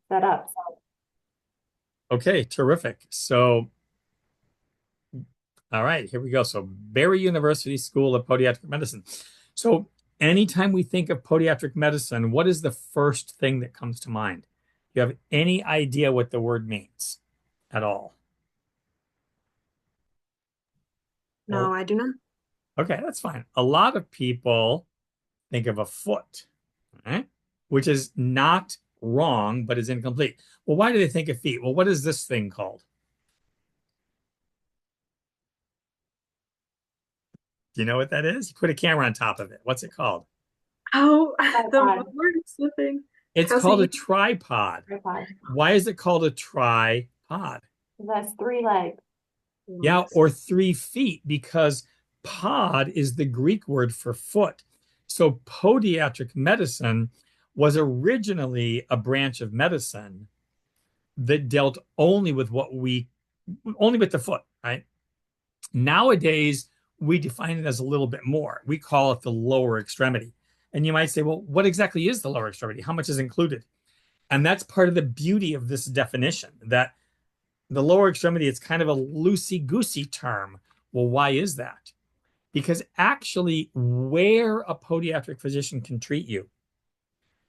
set up. So Okay, terrific. So, all right, here we go. So, Barry University School of Podiatric Medicine. So, anytime we think of podiatric medicine, what is the first thing that comes to mind? Do you have any idea what the word means at all? No, Well, I do not. okay, that's fine. A lot of people think of a foot, right? Which is not wrong, but is incomplete. Well, why do they think of feet? Well, what is this thing called? Do you know what that is? You put a camera on top of it. What's it called? Oh, the tripod, word is slipping. It's How's it called a you? tripod. tripod. Why is it called a tripod? That's three legs. Yeah, Yes. or 3 feet, because pod is the Greek word for foot. So podiatric medicine was originally a branch of medicine that dealt only with the foot, right? Nowadays, we define it as a little bit more. We call it the lower extremity. And you might say, well, what exactly is the lower extremity? How much is included? And that's part of the beauty of this definition, that the lower extremity, it's kind of a loosey-goosey term. Well, why is that? Because actually, where a podiatric physician can treat you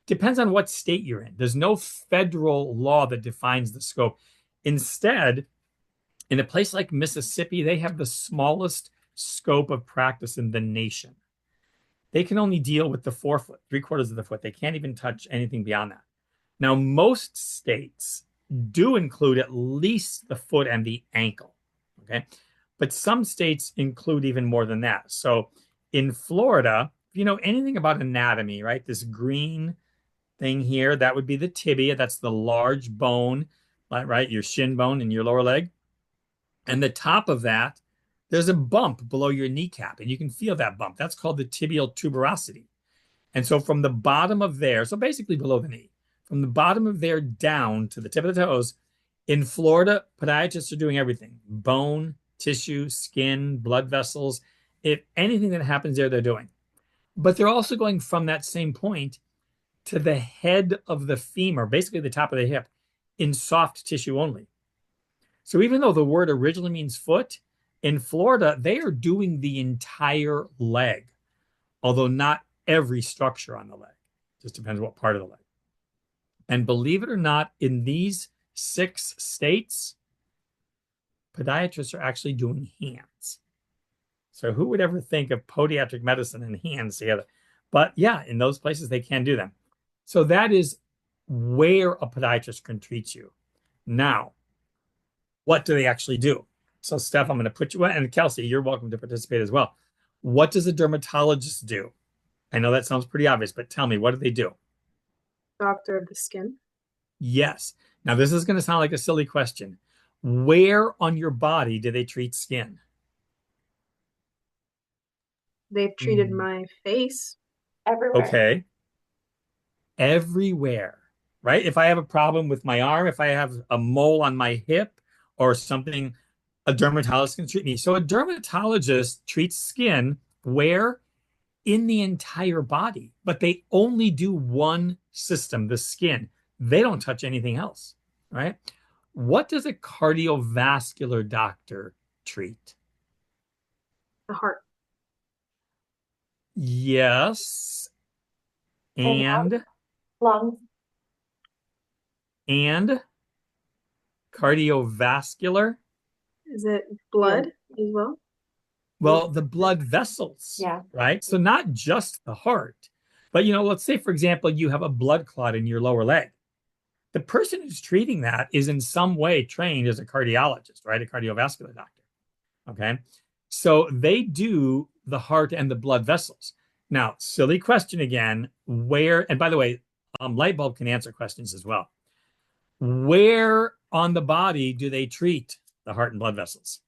depends on what state you're in. There's no federal law that defines the scope. Instead, in a place like Mississippi, they have the smallest scope of practice in the nation. They can only deal with the forefoot, 3/4 of the foot. They can't even touch anything beyond that. Now, most states do include at least the foot and the ankle. Okay. But some states include even more than that. So in Florida, if you know anything about anatomy, right, this green thing here, that would be the tibia. That's the large bone, right? Your shin bone in your lower leg. And the top of that, there's a bump below your kneecap, and you can feel that bump. That's called the tibial tuberosity. And so from the bottom of there, so basically below the knee, from the bottom of there down to the tip of the toes, in Florida, podiatrists are doing everything: bone, tissue, skin, blood vessels. If anything that happens there, they're doing. But they're also going from that same point to the head of the femur, basically the top of the hip, in soft tissue only. So even though the word originally means foot, in Florida, they are doing the entire leg, although not every structure on the leg. Just depends what part of the leg. And believe it or not, in these 6 states, podiatrists are actually doing hands. So who would ever think of podiatric medicine and hands together? But yeah, in those places, they can do them. So that is where a podiatrist can treat you. Now, what do they actually do? So, Steph, I'm going to put you in, and Kelsey, you're welcome to participate as well. What does a dermatologist do? I know that sounds pretty obvious, but tell me, what do they do? Doctor of the skin. Yes. Now, this is going to sound like a silly question. Where on your body do they treat skin? They've treated Mm, my face. Everywhere. okay. Everywhere, right? If I have a problem with my arm, if I have a mole on my hip or something, a dermatologist can treat me. So a dermatologist treats skin where? In the entire body, but they only do one system, the skin. They don't touch anything else, right? What does a cardiovascular doctor treat? The heart. Yes, And and lungs. and cardiovascular. Is it Yeah. blood as well? Well, the blood vessels, Yeah. right? So not just the heart, but let's say, for example, you have a blood clot in your lower leg. The person who's treating that is in some way trained as a cardiologist, right? A cardiovascular doctor. Okay. So they do the heart and the blood vessels. Now, silly question again. And by the way, light bulb can answer questions as well. Where on the body do they treat the heart and blood vessels?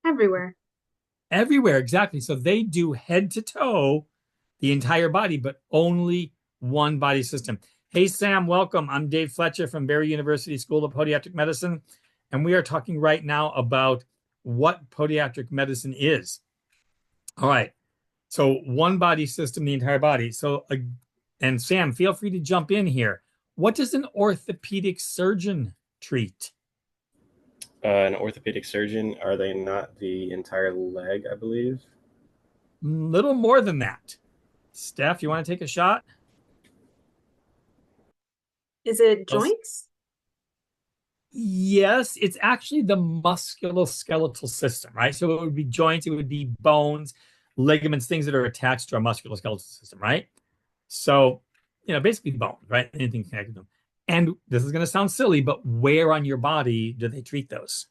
Everywhere. Everywhere, exactly. So they do head to toe, the entire body, but only one body system. Hey, Sam, welcome. I'm Dave Fletcher from Barry University School of Podiatric Medicine, and we are talking right now about what podiatric medicine is. All right. So one body system, the entire body. So And Sam, feel free to jump in here. What does an orthopedic surgeon treat? An orthopedic surgeon, are they not the entire leg, I believe? Little more than that. Steph, you want to take a shot? Is it Yes. joints? Yes, it's actually the musculoskeletal system, right? So it would be joints, it would be bones, ligaments, things that are attached to our musculoskeletal system, right? So, basically bones, right? Anything connected to them. And this is going to sound silly, but where on your body do they treat those?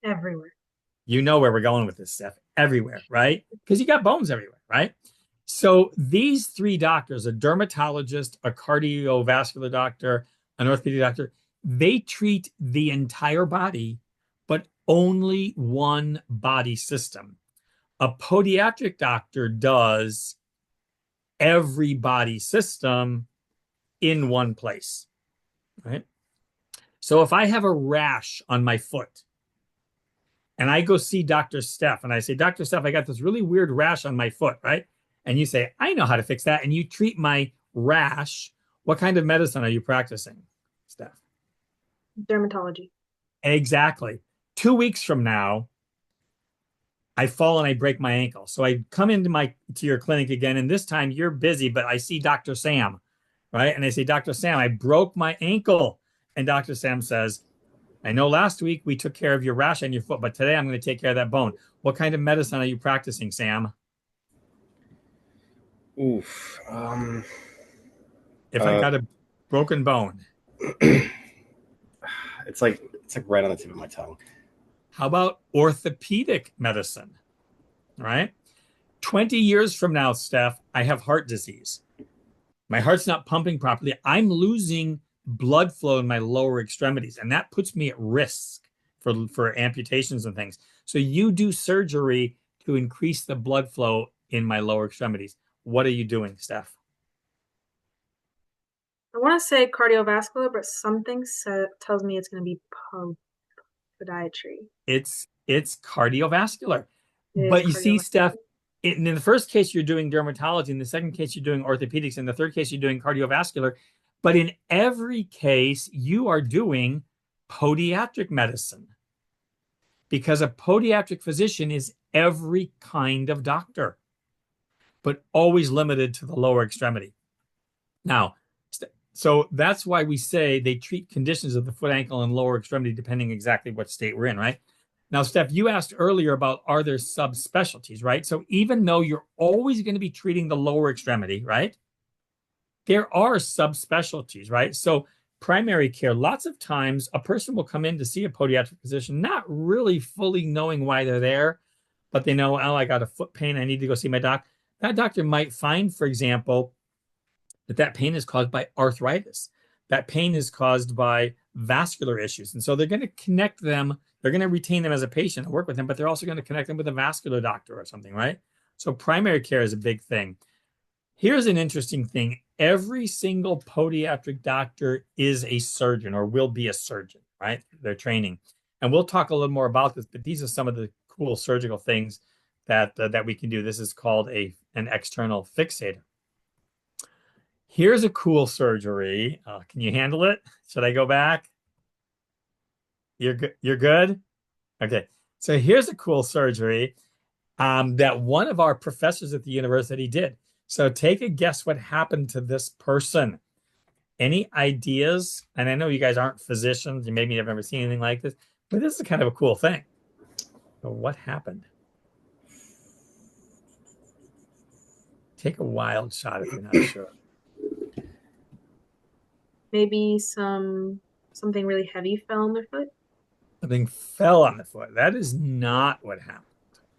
Everywhere. You know where we're going with this, Steph. Everywhere, right? Because you got bones everywhere, right? So these three doctors, a dermatologist, a cardiovascular doctor, an orthopedic doctor, they treat the entire body, but only one body system. A podiatric doctor does every body system in one place, right? So if I have a rash on my foot, and I go see Dr. Steph and I say, Dr. Steph, I got this really weird rash on my foot, right? And you say, I know how to fix that. And you treat my rash. What kind of medicine are you practicing, Steph? Dermatology. Exactly. 2 weeks from now, I fall and I break my ankle. So I come to your clinic again, and this time you're busy, but I see Dr. Sam, right? And I say, Dr. Sam, I broke my ankle. And Dr. Sam says, I know last week we took care of your rash on your foot, but today I'm going to take care of that bone. What kind of medicine are you practicing, Sam? Oof. If I got a broken bone, it's like right on the tip of my tongue. how about orthopedic medicine? Right? 20 years from now, Steph, I have heart disease. My heart's not pumping properly. I'm losing blood flow in my lower extremities, and that puts me at risk for amputations and things. So you do surgery to increase the blood flow in my lower extremities. What are you doing, Steph? I want to say cardiovascular, but something tells me it's going to be podiatry. It's cardiovascular. It is But you see, cardiovascular. Steph, in the first case, you're doing dermatology. In the second case, you're doing orthopedics. In the third case, you're doing cardiovascular. But in every case, you are doing podiatric medicine because a podiatric physician is every kind of doctor, but always limited to the lower extremity. Now, so that's why we say they treat conditions of the foot, ankle, and lower extremity depending exactly what state we're in, right? Now, Steph, you asked earlier about are there subspecialties, right? So even though you're always going to be treating the lower extremity, right? There are subspecialties, right? So primary care, lots of times a person will come in to see a podiatric physician, not really fully knowing why they're there, but they know, oh, I got a foot pain. I need to go see my doc. That doctor might find, for example, that pain is caused by arthritis. That pain is caused by vascular issues. And so they're going to connect them. They're going to retain them as a patient and work with them, but they're also going to connect them with a vascular doctor or something, right? So primary care is a big thing. Here's an interesting thing. Every single podiatric doctor is a surgeon or will be a surgeon, right? They're training. And we'll talk a little more about this, but these are some of the cool surgical things that we can do. This is called an external fixator. Here's a cool surgery. Can you handle it? Should I go back? You're good. You're good? Okay. So here's a cool surgery that one of our professors at the university did. So take a guess what happened to this person. Any ideas? And I know you guys aren't physicians. You maybe have never seen anything like this, but this is kind of a cool thing. So what happened? Take a wild shot if you're not sure. Maybe something really heavy fell on their foot. Something fell on the foot. That is not what happened.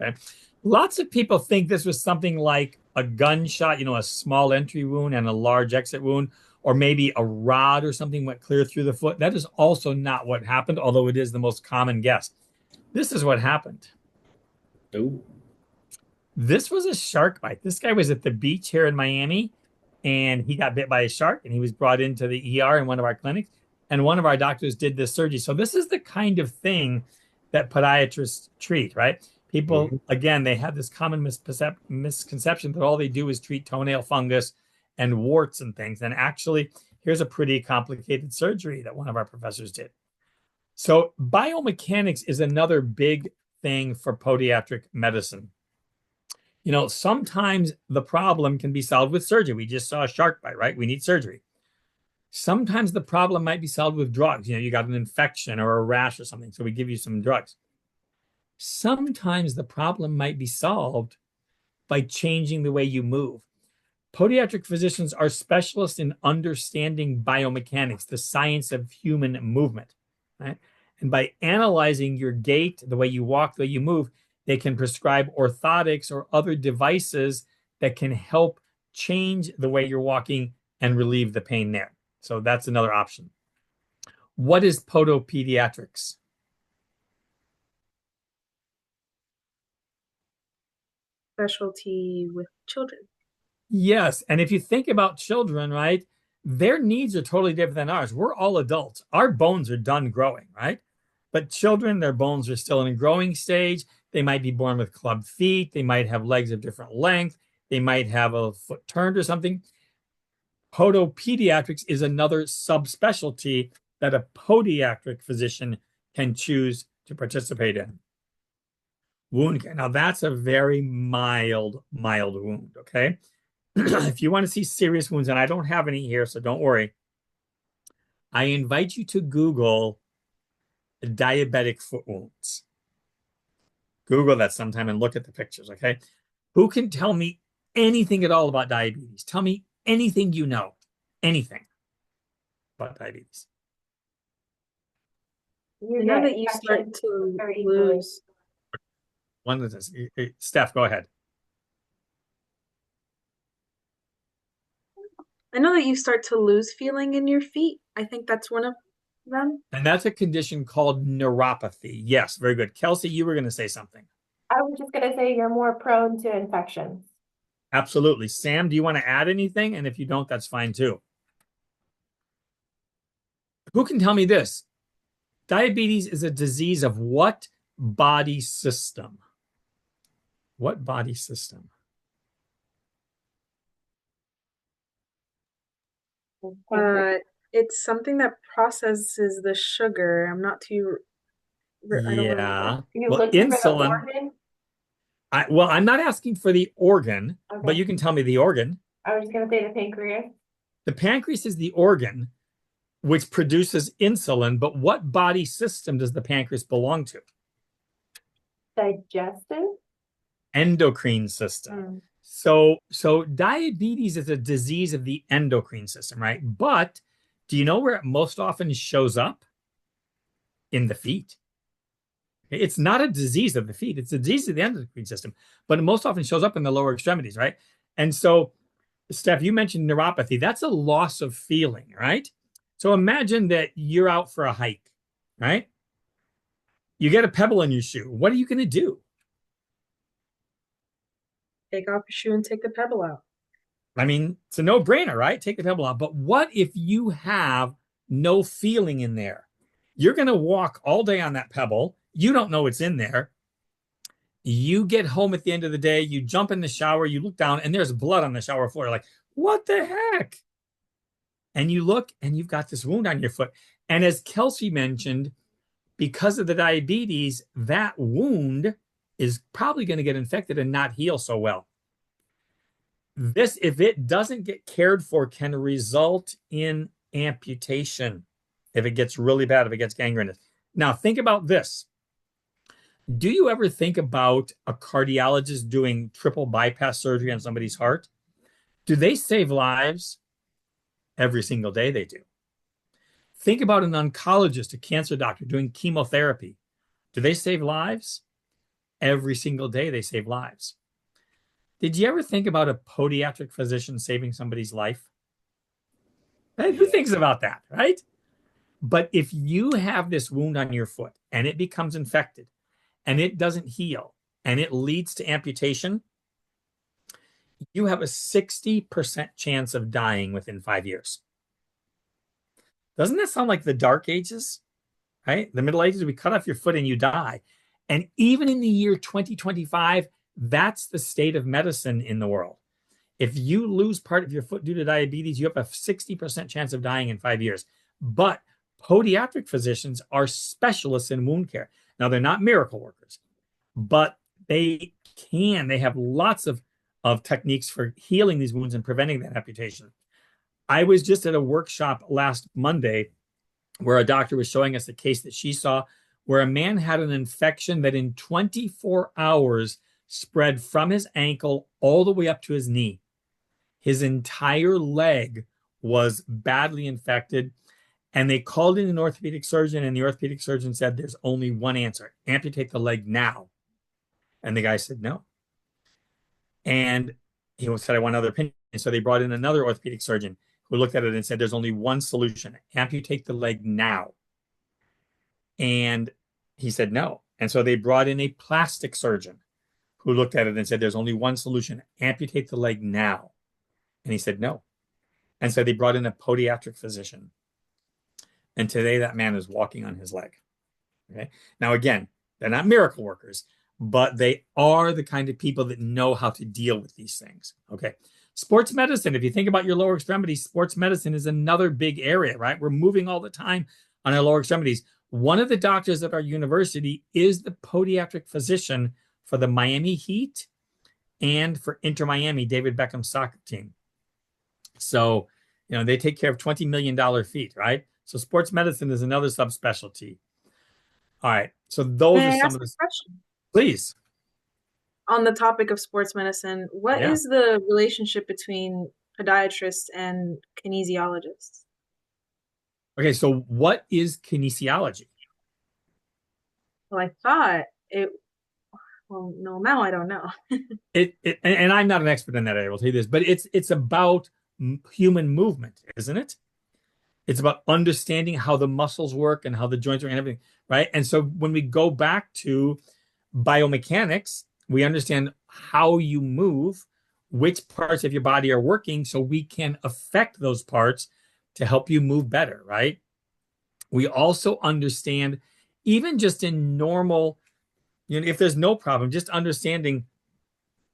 Okay. Lots of people think this was something like a gunshot, a small entry wound and a large exit wound, or maybe a rod or something went clear through the foot. That is also not what happened, although it is the most common guess. This is what happened. Ooh. This was a shark bite. This guy was at the beach here in Miami, and he got bit by a shark, and he was brought into the ER in one of our clinics, and one of our doctors did this surgery. So this is the kind of thing that podiatrists treat, right? People, again, they have this common misconception that all they do is treat toenail fungus and warts and things. And actually, here's a pretty complicated surgery that one of our professors did. So biomechanics is another big thing for podiatric medicine. You know, sometimes the problem can be solved with surgery. We just saw a shark bite, right? We need surgery. Sometimes the problem might be solved with drugs. You know, you got an infection or a rash or something, so we give you some drugs. Sometimes the problem might be solved by changing the way you move. Podiatric physicians are specialists in understanding biomechanics, the science of human movement, right? And by analyzing your gait, the way you walk, the way you move, they can prescribe orthotics or other devices that can help change the way you're walking and relieve the pain there. So that's another option. What is podopediatrics? Specialty with children. Yes. And if you think about children, right, their needs are totally different than ours. We're all adults. Our bones are done growing, right? But children, their bones are still in a growing stage. They might be born with club feet. They might have legs of different length. They might have a foot turned or something. Podopediatrics is another subspecialty that a podiatric physician can choose to participate in. Wound care. Now, that's a very mild wound, okay? If you want to see serious wounds, and I don't have any here, so don't worry, I invite you to Google diabetic foot wounds. Google that sometime and look at the pictures, okay? Who can tell me anything at all about diabetes? Tell me anything you know, anything about diabetes. I know that you start to lose. One of this, Steph, go ahead. I know that you start to lose feeling in your feet. I think that's one of them. And that's a condition called neuropathy. Yes, very good. Kelsey, you were going to say something. I was just going to say you're more prone to infections. Absolutely. Sam, do you want to add anything? And if you don't, that's fine too. Who can tell me this? Diabetes is a disease of what body system? What body system? It's something that processes the sugar. I'm not too. I don't remember. Well, insulin. I'm not asking for the organ, Okay. but you can tell me the organ. I was just going to say the pancreas. The pancreas is the organ which produces insulin, but what body system does the pancreas belong to? Digestive? Endocrine system. So diabetes is a disease of the endocrine system, right? But do you know where it most often shows up? In the feet. It's not a disease of the feet. It's a disease of the endocrine system, but it most often shows up in the lower extremities, right? And so, Steph, you mentioned neuropathy. That's a loss of feeling, right? So imagine that you're out for a hike, right? You get a pebble in your shoe. What are you going to do? Take off your shoe and take the pebble out. I mean, it's a no-brainer, right? Take the pebble out. But what if you have no feeling in there? You're going to walk all day on that pebble. You don't know what's in there. You get home at the end of the day, you jump in the shower, you look down, and there's blood on the shower floor. You're like, what the heck? And you look, and you've got this wound on your foot. And as Kelsey mentioned, because of the diabetes, that wound is probably going to get infected and not heal so well. This, if it doesn't get cared for, can result in amputation if it gets really bad, if it gets gangrenous. Now, think about this. Do you ever think about a cardiologist doing triple bypass surgery on somebody's heart? Do they save lives? Every single day they do. Think about an oncologist, a cancer doctor doing chemotherapy. Do they save lives? Every single day they save lives. Did you ever think about a podiatric physician saving somebody's life? Who thinks about that, right? But if you have this wound on your foot and it becomes infected and it doesn't heal and it leads to amputation, you have a 60% chance of dying within 5 years. Doesn't that sound like the Dark Ages, right? The Middle Ages, we cut off your foot and you die. And even in the year 2025, that's the state of medicine in the world. If you lose part of your foot due to diabetes, you have a 60% chance of dying in 5 years. But podiatric physicians are specialists in wound care. Now, they're not miracle workers, but they have lots of techniques for healing these wounds and preventing that amputation. I was just at a workshop last Monday where a doctor was showing us a case that she saw where a man had an infection that in 24 hours spread from his ankle all the way up to his knee. His entire leg was badly infected. And they called in an orthopedic surgeon, and the orthopedic surgeon said, there's only one answer: amputate the leg now. And the guy said, no. And he said, I want another opinion. So they brought in another orthopedic surgeon who looked at it and said, there's only one solution: amputate the leg now. And he said, no. And so they brought in a plastic surgeon who looked at it and said, there's only one solution: amputate the leg now. And he said, no. And so they brought in a podiatric physician. And today that man is walking on his leg. Okay. Now, again, they're not miracle workers, but they are the kind of people that know how to deal with these things. Okay. Sports medicine, if you think about your lower extremities, sports medicine is another big area, right? We're moving all the time on our lower extremities. One of the doctors at our university is the podiatric physician for the Miami Heat and for Inter Miami, David Beckham's soccer team. So, they take care of $20 million feet, right? So sports medicine is another subspecialty. All right. So those May are I some ask of the. a question? Please. On the topic of sports medicine, what is the relationship between podiatrists and kinesiologists? Okay, so what is kinesiology? Well, I thought it. Well, no, now I don't know. And I'm not an expert in that area, I will tell you this, but it's about human movement, isn't it? It's about understanding how the muscles work and how the joints work and everything, right? And so when we go back to biomechanics, we understand how you move, which parts of your body are working, so we can affect those parts to help you move better, right? We also understand, even just in normal, if there's no problem, just understanding,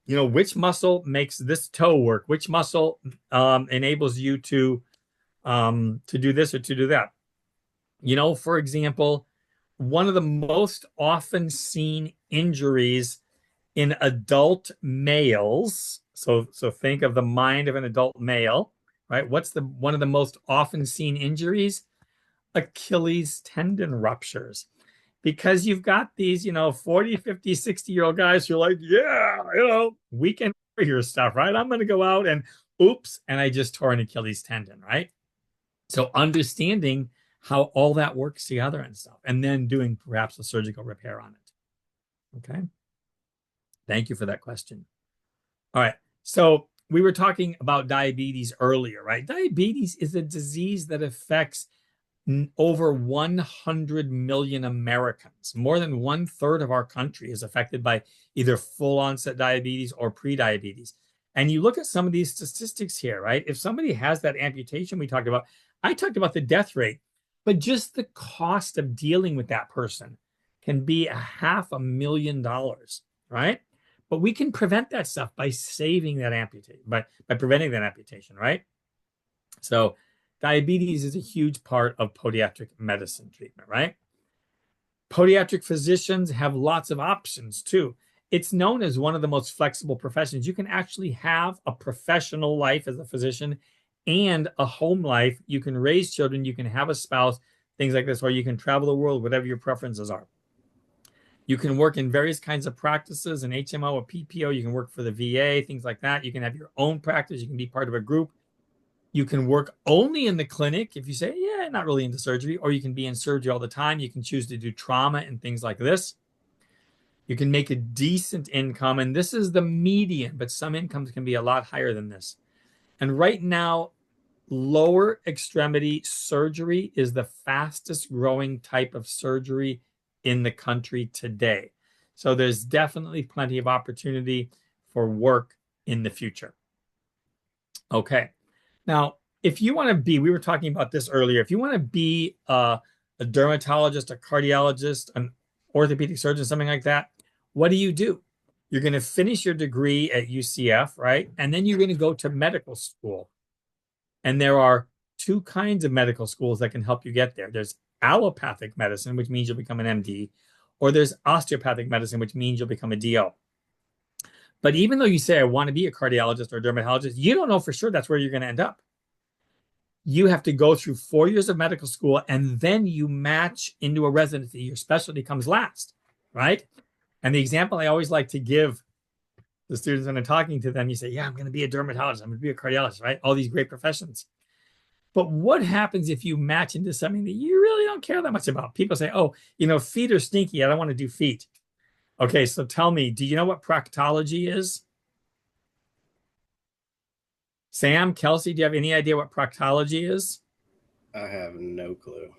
which muscle makes this toe work, which muscle enables you to do this or to do that. For example, one of the most often seen injuries in adult males. So think of the mind of an adult male, right? What's one of the most often seen injuries? Achilles tendon ruptures. Because you've got these, 40, 50, 60-year-old guys who are like, yeah, weekend warrior stuff, right? I'm going to go out and oops, and I just tore an Achilles tendon, right? So understanding how all that works together and stuff, and then doing perhaps a surgical repair on it. Okay. Thank you for that question. All right. So we were talking about diabetes earlier, right? Diabetes is a disease that affects over 100 million Americans. More than 1/3 of our country is affected by either full onset diabetes or pre-diabetes. And you look at some of these statistics here, right? If somebody has that amputation I talked about the death rate, but just the cost of dealing with that person can be $500,000, right? But we can prevent that stuff by saving that amputation, by preventing that amputation, right? So diabetes is a huge part of podiatric medicine treatment, right? Podiatric physicians have lots of options too. It's known as one of the most flexible professions. You can actually have a professional life as a physician and a home life. You can raise children, you can have a spouse, things like this, or you can travel the world, whatever your preferences are. You can work in various kinds of practices, an HMO, a PPO. You can work for the VA, things like that. You can have your own practice. You can be part of a group. You can work only in the clinic if you say, yeah, not really into surgery, or you can be in surgery all the time. You can choose to do trauma and things like this. You can make a decent income, and this is the median, but some incomes can be a lot higher than this. And right now, lower extremity surgery is the fastest growing type of surgery in the country today. So there's definitely plenty of opportunity for work in the future. Okay. Now, if you want to be, we were talking about this earlier, if you want to be a dermatologist, a cardiologist, an orthopedic surgeon, something like that, what do? You're going to finish your degree at UCF, right? And then you're going to go to medical school. And there are two kinds of medical schools that can help you get there. There's allopathic medicine, which means you'll become an MD, or there's osteopathic medicine, which means you'll become a DO. But even though you say, I want to be a cardiologist or a dermatologist, you don't know for sure that's where you're going to end up. You have to go through 4 years of medical school, and then you match into a residency. Your specialty comes last, right? And the example I always like to give the students when I'm talking to them, you say, yeah, I'm going to be a dermatologist. I'm going to be a cardiologist, right? All these great professions. But what happens if you match into something that you really don't care that much about? People say, oh, feet are stinky. I don't want to do feet. Okay, so tell me, do you know what proctology is? Sam, Kelsey, do you have any idea what proctology is? I have no clue.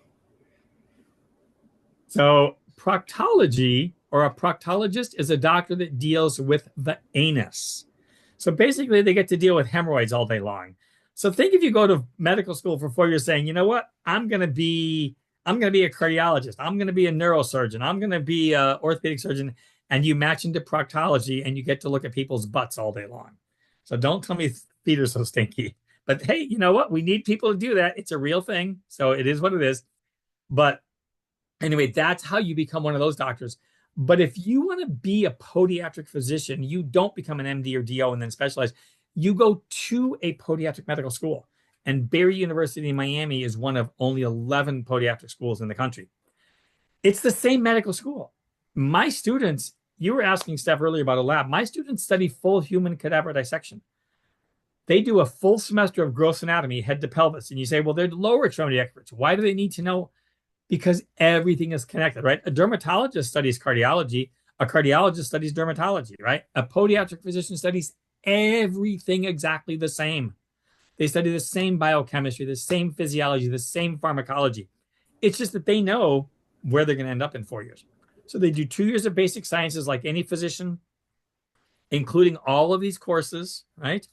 So proctology, or a proctologist, is a doctor that deals with the anus. So basically, they get to deal with hemorrhoids all day long. So think if you go to medical school for 4 years saying, you know what, I'm going to be a cardiologist. I'm going to be a neurosurgeon. I'm going to be an orthopedic surgeon. And you match into proctology and you get to look at people's butts all day long. So don't tell me feet are so stinky. But hey, you know what? We need people to do that. It's a real thing. So it is what it is. But anyway, that's how you become one of those doctors. But if you want to be a podiatric physician, you don't become an MD or DO and then specialize. You go to a podiatric medical school. And Barry University in Miami is one of only 11 podiatric schools in the country. It's the same medical school. My students, you were asking Steph earlier about a lab. My students study full human cadaver dissection. They do a full semester of gross anatomy, head to pelvis. And you say, well, they're lower extremity experts. Why do they need to know? Because everything is connected, right? A dermatologist studies cardiology. A cardiologist studies dermatology, right? A podiatric physician studies everything exactly the same. They study the same biochemistry, the same physiology, the same pharmacology. It's just that they know where they're going to end up in 4 years. So they do 2 years of basic sciences like any physician, including all of these courses, right?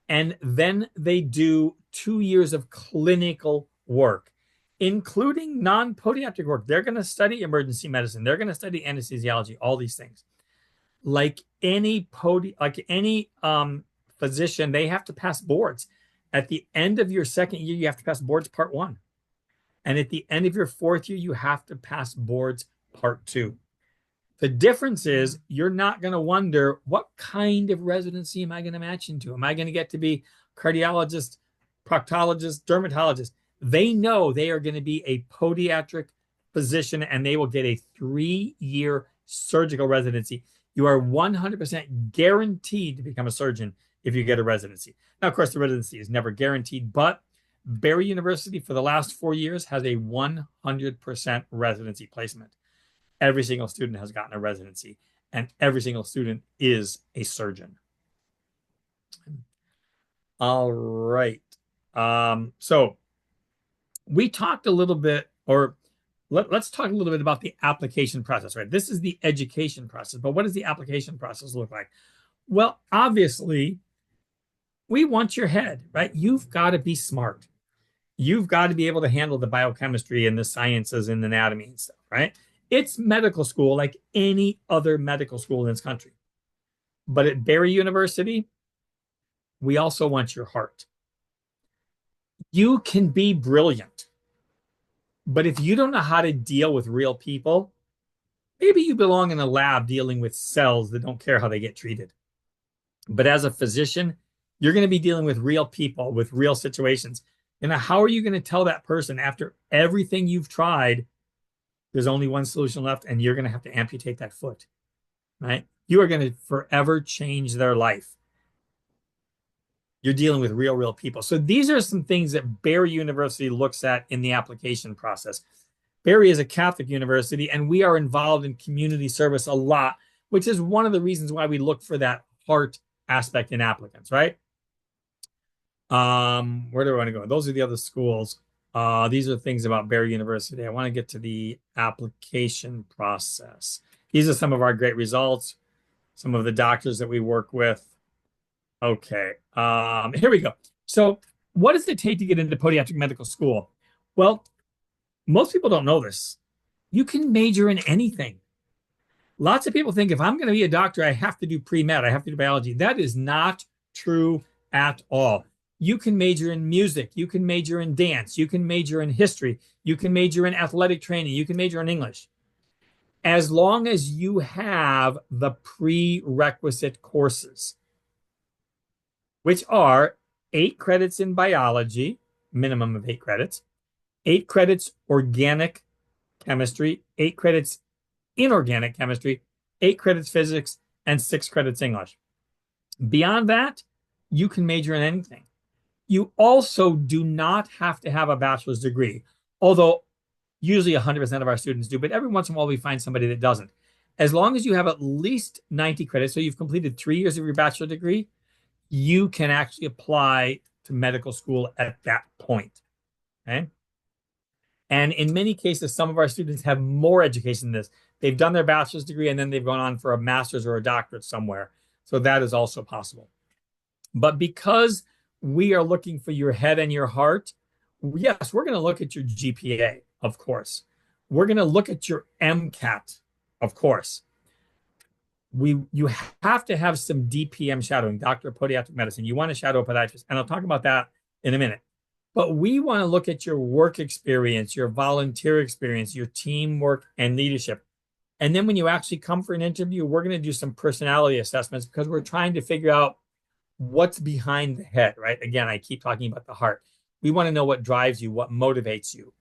And then they do 2 years of clinical work, including non-podiatric work. They're going to study emergency medicine. They're going to study anesthesiology, all these things. Like any physician, they have to pass boards. At the end of your second year, you have to pass boards part 1. And at the end of your 4th year, you have to pass boards part 2. The difference is you're not going to wonder, what kind of residency am I going to match into? Am I going to get to be cardiologist, proctologist, dermatologist? They know they are going to be a podiatric physician and they will get a 3-year surgical residency. You are 100% guaranteed to become a surgeon if you get a residency. Now, of course, the residency is never guaranteed, but Barry University for the last 4 years has a 100% residency placement. Every single student has gotten a residency, and every single student is a surgeon. All right. So we talked a little bit, or let's talk a little bit about the application process, right? This is the education process, but what does the application process look like? Well, obviously, we want your head, right? You've got to be smart. You've got to be able to handle the biochemistry and the sciences and anatomy and stuff, right? It's medical school like any other medical school in this country. But at Barry University, we also want your heart. You can be brilliant, but if you don't know how to deal with real people, maybe you belong in a lab dealing with cells that don't care how they get treated. But as a physician, you're going to be dealing with real people, with real situations. And how are you going to tell that person after everything you've tried, there's only one solution left and you're going to have to amputate that foot, right? You are going to forever change their life. You're dealing with real people. So these are some things that Barry University looks at in the application process. Barry is a Catholic university and we are involved in community service a lot, which is one of the reasons why we look for that heart aspect in applicants, right? Where do I want to go? Those are the other schools. These are things about Barry University. I want to get to the application process. These are some of our great results, some of the doctors that we work with. Okay, here we go. So what does it take to get into podiatric medical school? Well, most people don't know this. You can major in anything. Lots of people think if I'm going to be a doctor, I have to do pre-med, I have to do biology. That is not true at all. You can major in music, you can major in dance, you can major in history, you can major in athletic training, you can major in English. As long as you have the prerequisite courses, which are 8 credits in biology, minimum of 8 credits, 8 credits organic chemistry, 8 credits inorganic chemistry, 8 credits physics, and 6 credits English. Beyond that, you can major in anything. You also do not have to have a bachelor's degree, although usually 100% of our students do, but every once in a while we find somebody that doesn't. As long as you have at least 90 credits, so you've completed 3 years of your bachelor degree, you can actually apply to medical school at that point. Okay. And in many cases, some of our students have more education than this. They've done their bachelor's degree and then they've gone on for a master's or a doctorate somewhere. So that is also possible. But because we are looking for your head and your heart, yes, we're going to look at your GPA, of course. We're going to look at your MCAT, of course. You have to have some DPM shadowing, Doctor of Podiatric Medicine. You want to shadow a podiatrist, and I'll talk about that in a minute. But we want to look at your work experience, your volunteer experience, your teamwork and leadership. And then when you actually come for an interview, we're going to do some personality assessments because we're trying to figure out what's behind the head, right? Again, I keep talking about the heart. We want to know what drives you, what motivates you,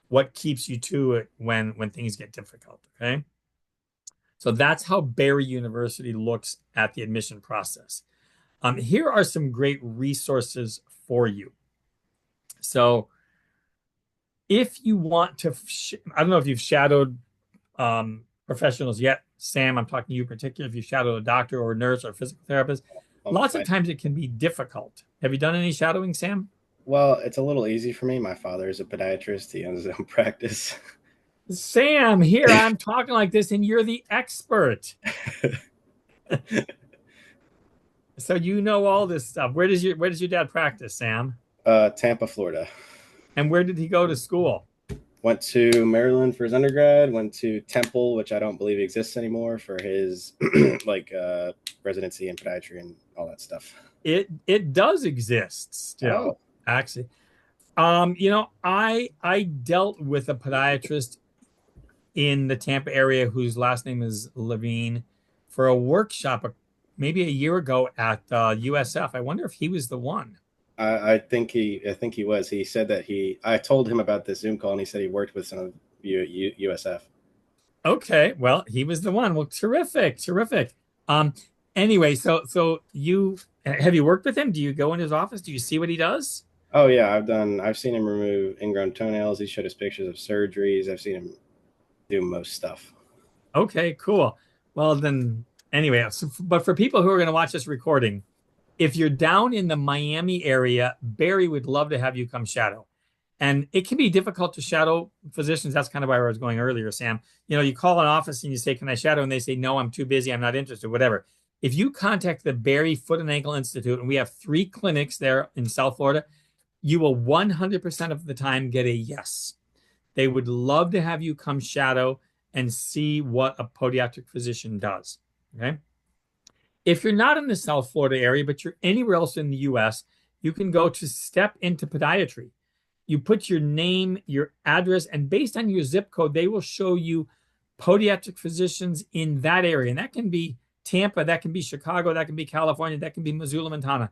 what keeps you to it when things get difficult, okay? So that's how Barry University looks at the admission process. Here are some great resources for you. So if you want to, I don't know if you've shadowed professionals yet. Sam, I'm talking to you in particular. If you shadowed a doctor or a nurse or a physical therapist, lots of times it can be difficult. Have you done any shadowing, Sam? Well, it's a little easy for me. My father is a podiatrist. He owns his own practice. Sam, here, I'm talking like this and you're the expert. So you know all this stuff. Where does your dad practice, Sam? Tampa, Florida. And where did he go to school? Went to Maryland for his undergrad, went to Temple, which I don't believe exists anymore, for his residency in podiatry and all that stuff. It does exist still, actually. I dealt with a podiatrist in the Tampa area whose last name is Levine for a workshop maybe a year ago at USF. I wonder if he was the one. I think he was. He said that I told him about this Zoom call and he said he worked with some of you at USF. Okay, well, he was the one. Well, terrific. Anyway, so you have you worked with him? Do you go in his office? Do you see what he does? Oh yeah, I've seen him remove ingrown toenails. He showed us pictures of surgeries. I've seen him do most stuff. Okay, cool. Well then, anyway, but for people who are going to watch this recording, if you're down in the Miami area, Barry would love to have you come shadow. And it can be difficult to shadow physicians. That's kind of where I was going earlier, Sam. You call an office and you say, can I shadow? And they say, no, I'm too busy. I'm not interested, whatever. If you contact the Barry Foot and Ankle Institute, and we have 3 clinics there in South Florida, you will 100% of the time get a yes. They would love to have you come shadow and see what a podiatric physician does, okay? If you're not in the South Florida area, but you're anywhere else in the U.S., you can go to Step Into Podiatry. You put your name, your address, and based on your zip code, they will show you podiatric physicians in that area. And that can be Tampa, that can be Chicago, that can be California, that can be Missoula, Montana.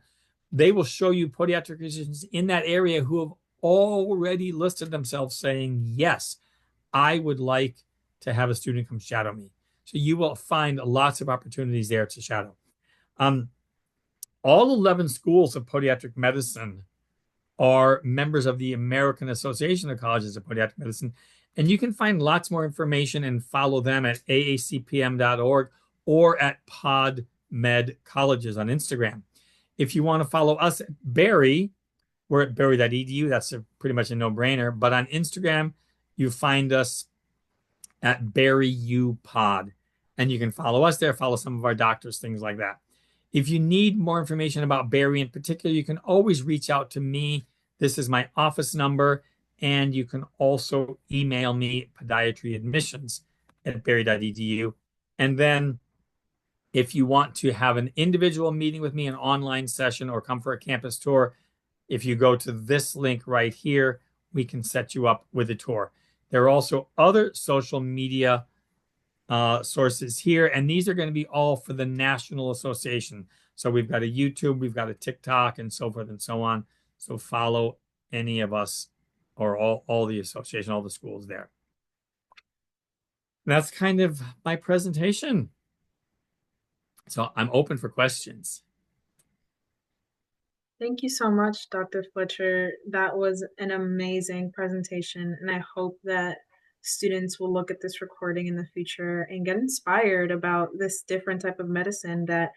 They will show you podiatric physicians in that area who have already listed themselves saying, yes, I would like to have a student come shadow me. So you will find lots of opportunities there to shadow. All 11 schools of podiatric medicine are members of the American Association of Colleges of Podiatric Medicine. And you can find lots more information and follow them at aacpm.org or at PodMed Colleges on Instagram. If you want to follow us at Barry, we're at barry.edu. That's pretty much a no-brainer. But on Instagram, you find us at BarryUPod. And you can follow us there, follow some of our doctors, things like that. If you need more information about Barry in particular, you can always reach out to me. This is my office number, And you can also email me podiatryadmissions@berry.edu. And then if you want to have an individual meeting with me, an online session, or come for a campus tour, if you go to this link right here, we can set you up with a tour. There are also other social media sources here, and these are going to be all for the National Association. So we've got a YouTube, we've got a TikTok, and so forth and so on. So follow any of us or all the association, all the schools there. That's kind of my presentation. So I'm open for questions. Thank you so much, Dr. Fletcher. That was an amazing presentation, and I hope that students will look at this recording in the future and get inspired about this different type of medicine that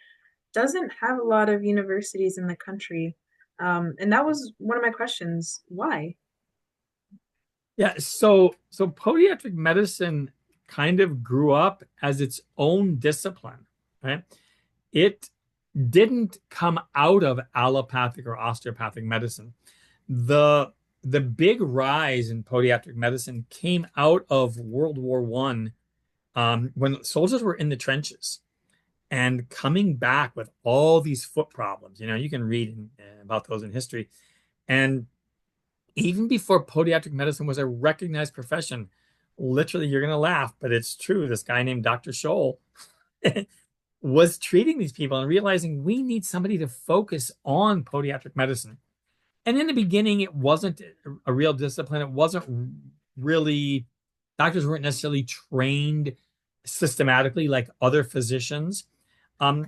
doesn't have a lot of universities in the country. And that was one of my questions. Why? Yeah, so podiatric medicine kind of grew up as its own discipline, right? It didn't come out of allopathic or osteopathic medicine. The big rise in podiatric medicine came out of World War I, when soldiers were in the trenches and coming back with all these foot problems. You know, you can read about those in history. And even before podiatric medicine was a recognized profession, literally, you're going to laugh, but it's true. This guy named Dr. Scholl was treating these people and realizing we need somebody to focus on podiatric medicine. And in the beginning, it wasn't a real discipline. It wasn't really, doctors weren't necessarily trained systematically like other physicians.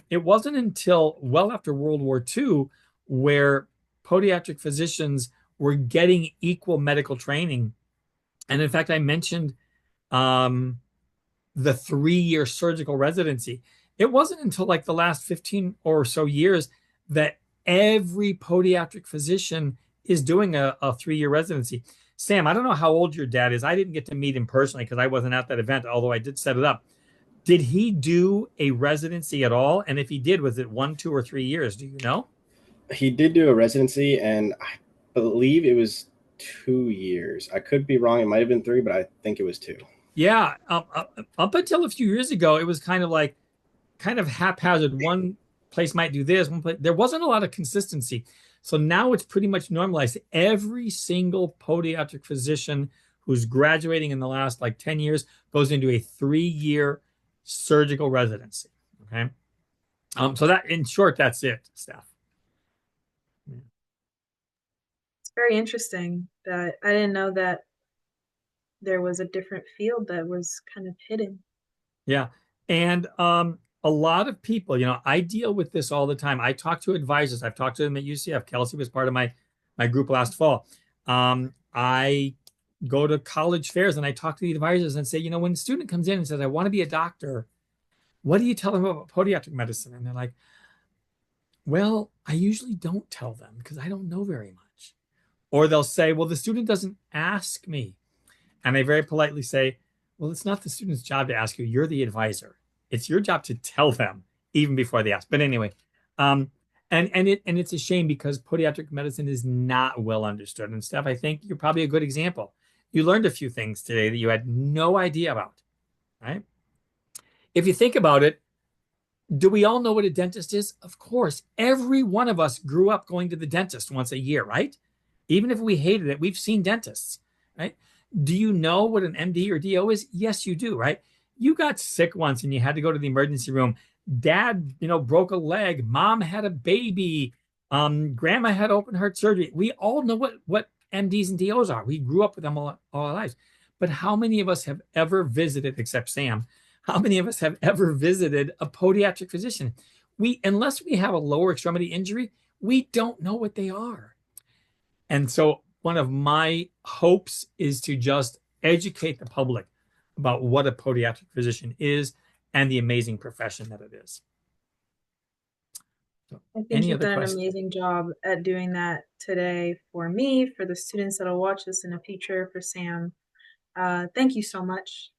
It wasn't until well after World War II where podiatric physicians were getting equal medical training. And in fact, I mentioned the 3-year surgical residency. It wasn't until like the last 15 or so years that every podiatric physician is doing a 3-year residency. Sam, I don't know how old your dad is. I didn't get to meet him personally because I wasn't at that event, although I did set it up. Did he do a residency at all? And if he did, was it 1, 2, or 3 years? Do you know? He did do a residency, and I believe it was 2 years. I could be wrong. It might have been 3, but I think it was 2. Yeah. Up until a few years ago, it was kind of haphazard. One place might do this, one place. There wasn't a lot of consistency. So now it's pretty much normalized. Every single podiatric physician who's graduating in the last like 10 years goes into a 3-year surgical residency. Okay. So that, in short, that's it, Steph. It's very interesting that I didn't know that there was a different field that was kind of hidden. Yeah. And a lot of people, you know, I deal with this all the time. I talk to advisors. I've talked to them at UCF. Kelsey was part of my group last fall. I go to college fairs and I talk to the advisors and say, you know, when a student comes in and says, I want to be a doctor, what do you tell them about podiatric medicine? And they're like, well, I usually don't tell them because I don't know very much. Or they'll say, well, the student doesn't ask me. And I very politely say, well, it's not the student's job to ask you. You're the advisor. It's your job to tell them even before they ask. But anyway, and it's a shame because podiatric medicine is not well understood. And Steph, I think you're probably a good example. You learned a few things today that you had no idea about, right? If you think about it, do we all know what a dentist is? Of course. Every one of us grew up going to the dentist once a year, right? Even if we hated it, we've seen dentists, right? Do you know what an MD or DO is? Yes, you do, right? You got sick once and you had to go to the emergency room. Dad, broke a leg. Mom had a baby. Grandma had open heart surgery. We all know what MDs and DOs are. We grew up with them all our lives. But how many of us have ever visited, except Sam, how many of us have ever visited a podiatric physician? Unless we have a lower extremity injury, we don't know what they are. And so one of my hopes is to just educate the public about what a podiatric physician is and the amazing profession that it is. So, I think you've done an amazing job at doing that today for me, for the students that'll watch this in the future, for Sam. Thank you so much,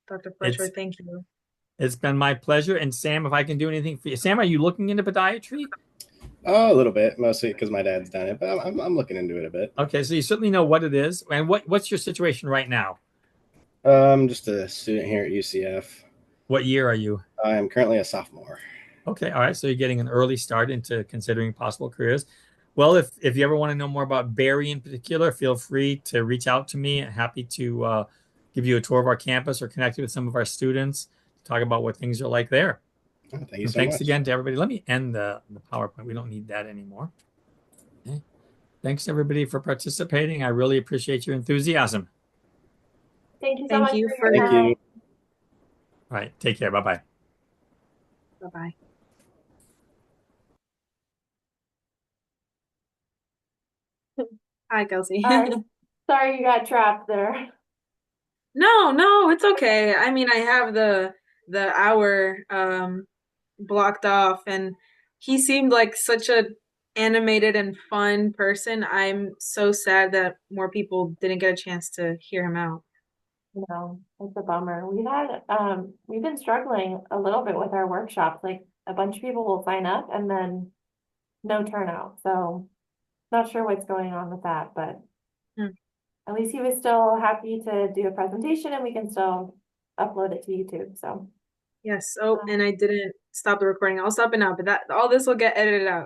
Dr. Fletcher. Thank you. It's been my pleasure. And Sam, if I can do anything for you. Sam, are you looking into podiatry? Oh, a little bit, mostly because my dad's done it, but I'm looking into it a bit. Okay, so you certainly know what it is. And what's your situation right now? I'm just a student here at UCF. What year are you? I am currently a sophomore. Okay, all right. So you're getting an early start into considering possible careers. Well, if you ever want to know more about Barry in particular, feel free to reach out to me. Happy to give you a tour of our campus or connect you with some of our students to talk about what things are like there. Oh, thank you And so thanks much. again to everybody. Let me end the PowerPoint. We don't need that anymore. Okay. Thanks everybody for participating. I really appreciate your enthusiasm. Thank you so Thank much you for for your Thank time. you. All right, take care. Bye-bye. bye-bye. Hi, Kelsey. Sorry you got trapped there. No, it's okay. I mean, I have the hour blocked off, and he seemed like such a animated and fun person. I'm so sad that more people didn't get a chance to hear him out. No, it's a bummer. We've been struggling a little bit with our workshops. Like a bunch of people will sign up and then no turnout. So not sure what's going on with that, but Hmm. at least he was still happy to do a presentation and we can still upload it to YouTube. So Yes. Oh, and I didn't stop the recording. I'll stop it now, but that all this will get edited out.